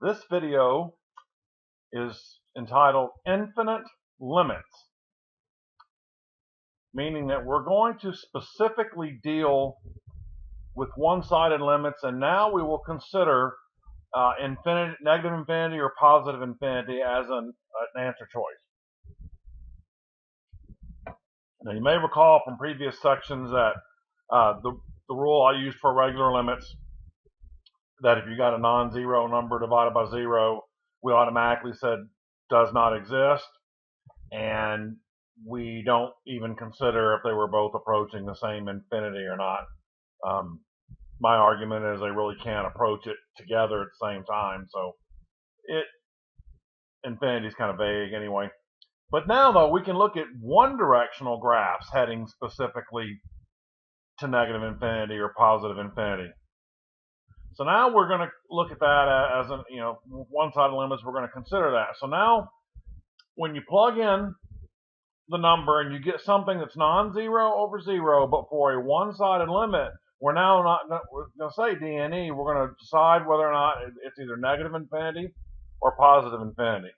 This video is entitled Infinite Limits, meaning that we're going to specifically deal with one-sided limits, and now we will consider negative infinity or positive infinity as an answer choice. Now, you may recall from previous sections that the rule I used for regular limits, that if you got a non-zero number divided by zero, we automatically said does not exist, and we don't even consider if they were both approaching the same infinity or not. My argument is they really can't approach it together at the same time, so infinity is kind of vague anyway. But now, though, we can look at one-directional graphs heading specifically to negative infinity or positive infinity. So now we're going to look at that as one-sided limits. We're going to consider that. So now, when you plug in the number and you get something that's non-zero over zero, but for a one-sided limit, we're now not going to say DNE. We're going to decide whether or not it's either negative infinity or positive infinity.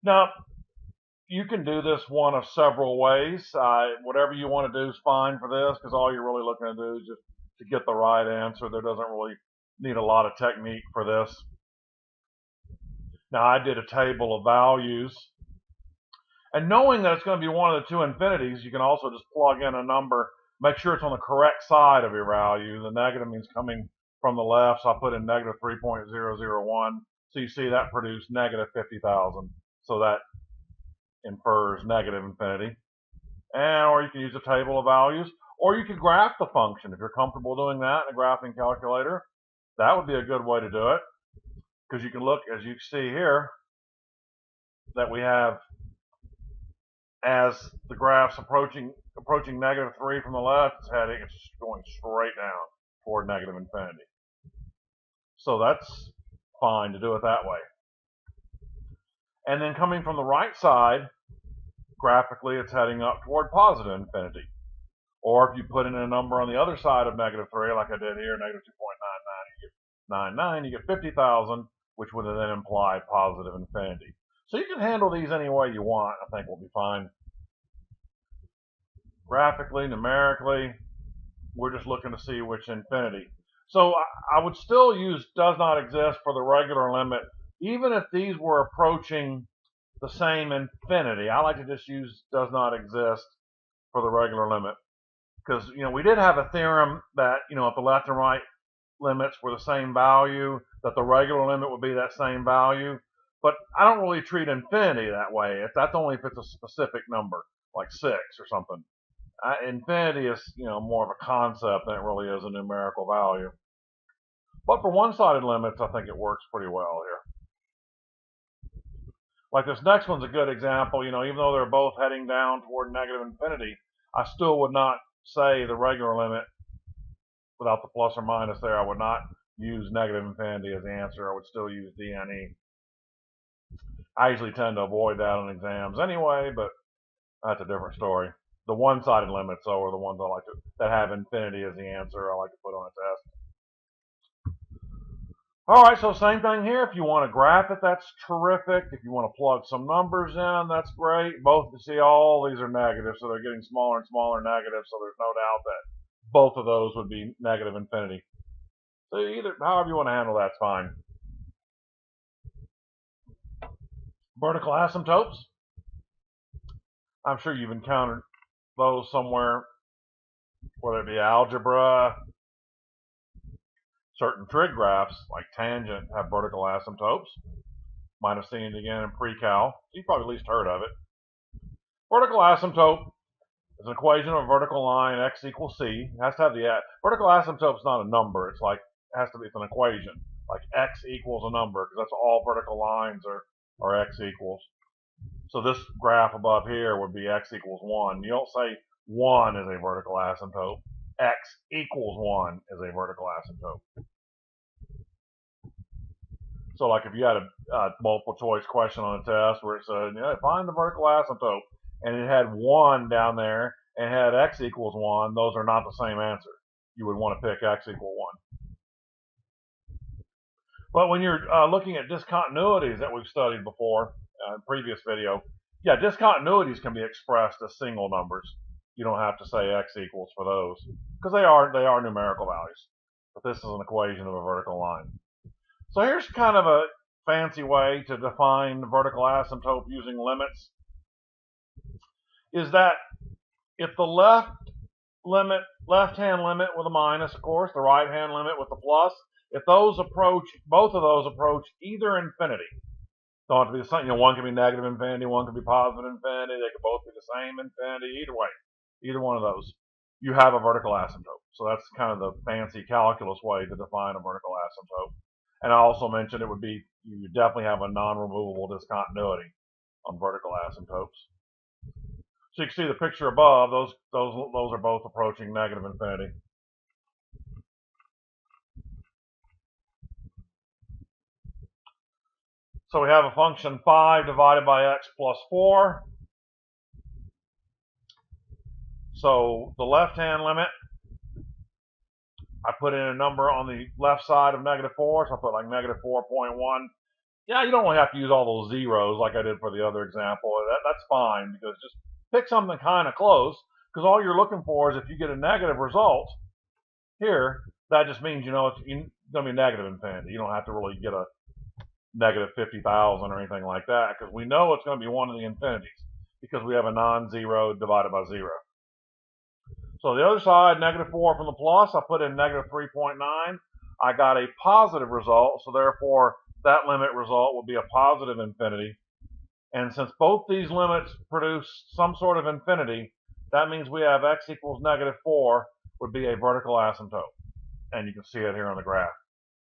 Now, you can do this one of several ways. Whatever you want to do is fine for this, because all you're really looking to do is just to get the right answer. There doesn't really need a lot of technique for this. Now, I did a table of values, and knowing that it's going to be one of the two infinities, you can also just plug in a number. Make sure it's on the correct side of your value. The negative means coming from the left, so I put in negative 3.001. So you see that produced negative 50,000. So that infers negative infinity. Or you can use a table of values, or you could graph the function. If you're comfortable doing that in a graphing calculator, that would be a good way to do it, because you can look, as you see here, that we have, as the graph's approaching negative 3 from the left, it's going straight down toward negative infinity. So that's fine to do it that way. And then coming from the right side, graphically, it's heading up toward positive infinity. Or if you put in a number on the other side of negative 3, like I did here, negative 2.99, you get 50,000, which would then imply positive infinity. So you can handle these any way you want. I think we'll be fine. Graphically, numerically, we're just looking to see which infinity. So I would still use does not exist for the regular limit, even if these were approaching the same infinity. I like to just use does not exist for the regular limit, because we did have a theorem that if the left and right limits were the same value, that the regular limit would be that same value. But I don't really treat infinity that way. That's only if it's a specific number, like 6 or something. Infinity is more of a concept than it really is a numerical value. But for one-sided limits, I think it works pretty well here. Like this next one's a good example. Even though they're both heading down toward negative infinity, I still would not say the regular limit without the plus or minus there. I would not use negative infinity as the answer. I would still use DNE. I usually tend to avoid that on exams anyway, but that's a different story. The one-sided limits, though, are the ones I like that have infinity as the answer. I like to put on a test. All right, so same thing here. If you want to graph it, that's terrific. If you want to plug some numbers in, that's great. Both, you see, all these are negative, so they're getting smaller and smaller negatives, so there's no doubt that both of those would be negative infinity. So however you want to handle that's fine. Vertical asymptotes. I'm sure you've encountered those somewhere, whether it be algebra. Certain trig graphs, like tangent, have vertical asymptotes. Might have seen it again in pre-cal. You've probably at least heard of it. Vertical asymptote is an equation of a vertical line, x equals c. It has to have the vertical asymptote is not a number. It's an equation, like x equals a number, because that's all vertical lines are x equals. So this graph above here would be x equals 1. You don't say 1 is a vertical asymptote. X equals 1 is a vertical asymptote. So like if you had a multiple choice question on a test where it said, find the vertical asymptote, and it had 1 down there and it had x equals 1, those are not the same answer. You would want to pick x equal 1. But when you're looking at discontinuities that we've studied before in previous video, yeah, discontinuities can be expressed as single numbers. You don't have to say x equals for those because they are numerical values. But this is an equation of a vertical line. So here's kind of a fancy way to define vertical asymptote using limits. Is that if the left-hand limit with a minus, of course, the right-hand limit with the plus, if those approach, both of those approach either infinity. Don't have to be the same. One can be negative infinity, one can be positive infinity. They could both be the same infinity. Either way, either one of those, you have a vertical asymptote. So that's kind of the fancy calculus way to define a vertical asymptote. And I also mentioned it would be, you definitely have a non-removable discontinuity on vertical asymptotes. So you can see the picture above, those are both approaching negative infinity. So we have a function 5 divided by x plus 4. So the left-hand limit, I put in a number on the left side of negative 4, so I put like negative 4.1. Yeah, you don't really have to use all those zeros like I did for the other example. That's fine, because just pick something kind of close, because all you're looking for is if you get a negative result here, that just means it's going to be negative infinity. You don't have to really get a negative 50,000 or anything like that, because we know it's going to be one of the infinities, because we have a non-zero divided by 0. So the other side, negative 4 from the plus, I put in negative 3.9. I got a positive result, so therefore that limit result will be a positive infinity. And since both these limits produce some sort of infinity, that means we have x equals negative 4 would be a vertical asymptote. And you can see it here on the graph.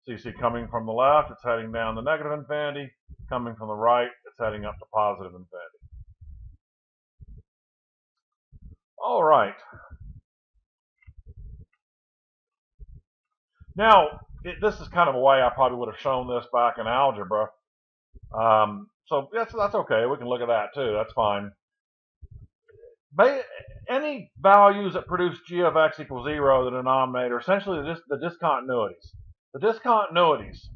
So you see coming from the left, it's heading down to negative infinity. Coming from the right, it's heading up to positive infinity. All right. Now, this is kind of a way I probably would have shown this back in algebra. So that's okay. We can look at that too. That's fine. Any values that produce g of x equals 0, the denominator, essentially the discontinuities. The discontinuities,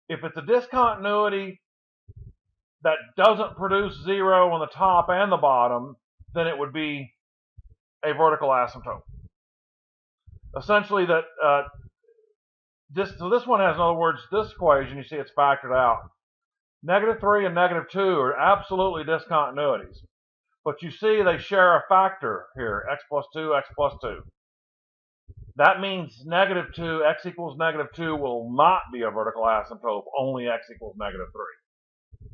if it's a discontinuity that doesn't produce 0 on the top and the bottom, then it would be a vertical asymptote. Essentially, so this one has, in other words, this equation, you see it's factored out. Negative 3 and negative 2 are absolutely discontinuities. But you see they share a factor here, x plus 2, x plus 2. That means negative 2, x equals negative 2 will not be a vertical asymptote, only x equals negative 3.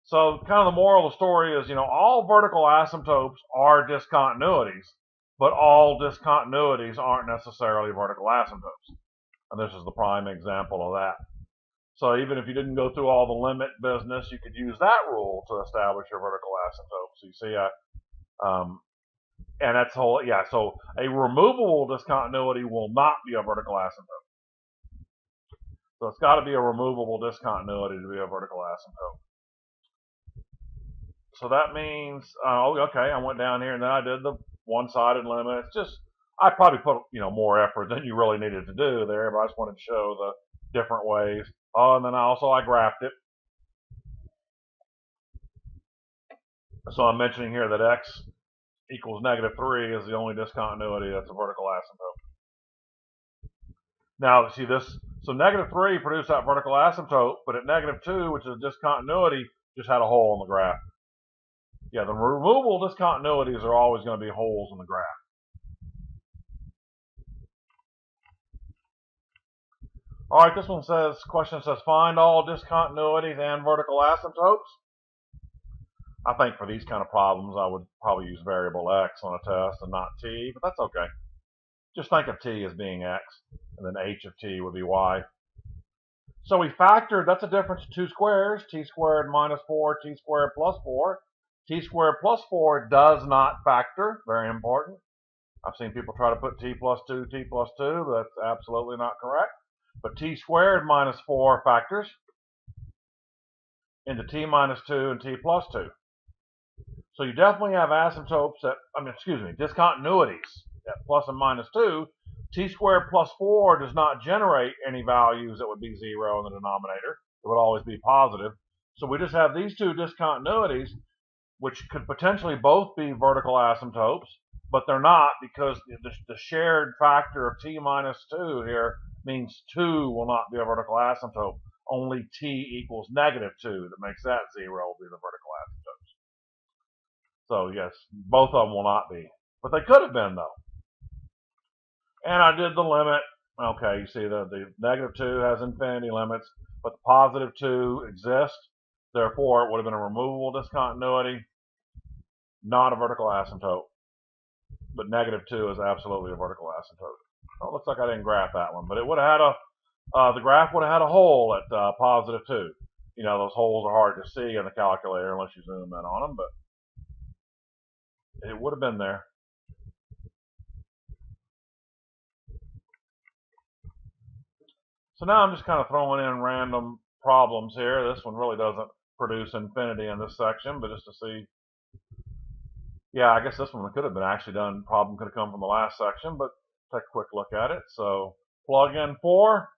So kind of the moral of the story is, all vertical asymptotes are discontinuities, but all discontinuities aren't necessarily vertical asymptotes. And this is the prime example of that. So even if you didn't go through all the limit business, you could use that rule to establish your vertical asymptote. So you see, and that's so a removable discontinuity will not be a vertical asymptote. So it's got to be a removable discontinuity to be a vertical asymptote. So that means, okay, I went down here and then I did the one-sided limit. It's just, I probably put, more effort than you really needed to do there, but I just wanted to show the different ways. Oh, and then I graphed it. So I'm mentioning here that x equals negative 3 is the only discontinuity that's a vertical asymptote. Now, see this, so negative 3 produced that vertical asymptote, but at negative 2, which is a discontinuity, just had a hole in the graph. Yeah, the removable discontinuities are always going to be holes in the graph. All right, this question says, find all discontinuities and vertical asymptotes. I think for these kind of problems, I would probably use variable x on a test and not t, but that's okay. Just think of t as being x, and then h of t would be y. So we factored, that's a difference of 2 squares, t squared minus 4, t squared plus 4. T squared plus 4 does not factor, very important. I've seen people try to put t plus 2, t plus 2, but that's absolutely not correct. But t squared minus 4 factors into t minus 2 and t plus 2. So you definitely have asymptotes discontinuities at plus and minus 2. t squared plus 4 does not generate any values that would be 0 in the denominator. It would always be positive. So we just have these two discontinuities, which could potentially both be vertical asymptotes, but they're not, because the shared factor of t minus 2 here means 2 will not be a vertical asymptote. Only t equals negative 2 that makes that 0 will be the vertical asymptotes. So yes, both of them will not be. But they could have been, though. And I did the limit. Okay, you see the negative 2 has infinity limits, but the positive 2 exists. Therefore, it would have been a removable discontinuity, not a vertical asymptote. But negative 2 is absolutely a vertical asymptote. Oh, it looks like I didn't graph that one, but it would have had the graph would have had a hole at positive 2. You know, those holes are hard to see in the calculator unless you zoom in on them, but it would have been there. So now I'm just kind of throwing in random problems here. This one really doesn't produce infinity in this section, but just to see. Yeah, I guess this one could have been actually done. Problem could have come from the last section, but take a quick look at it. So plug in 4.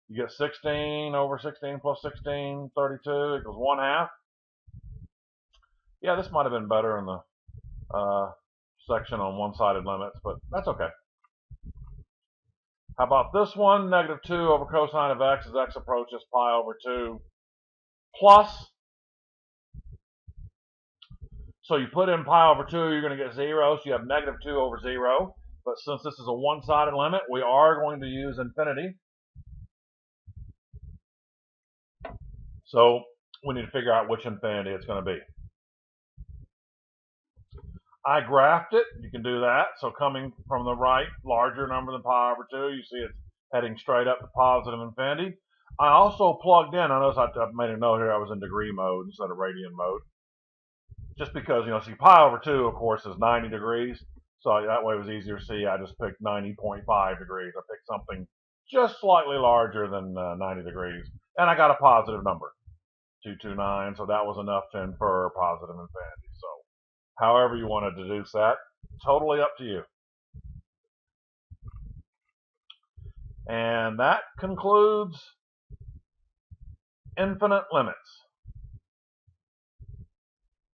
You get 16 over 16 plus 16, 32 equals 1/2. Yeah, this might have been better in the section on one-sided limits, but that's okay. How about this one? Negative 2 over cosine of x as x approaches pi over 2 plus. So you put in pi over 2, you're going to get 0, so you have negative 2 over 0. But since this is a one-sided limit, we are going to use infinity. So we need to figure out which infinity it's going to be. I graphed it. You can do that. So coming from the right, larger number than pi over 2, you see it's heading straight up to positive infinity. I also plugged in. I notice I made a note here I was in degree mode instead of radian mode. Just because, you know, see, pi over 2, of course, is 90 degrees. So that way it was easier to see. I just picked 90.5 degrees. I picked something just slightly larger than 90 degrees. And I got a positive number, 229. So that was enough to infer positive infinity. So however you want to deduce that, totally up to you. And that concludes infinite limits.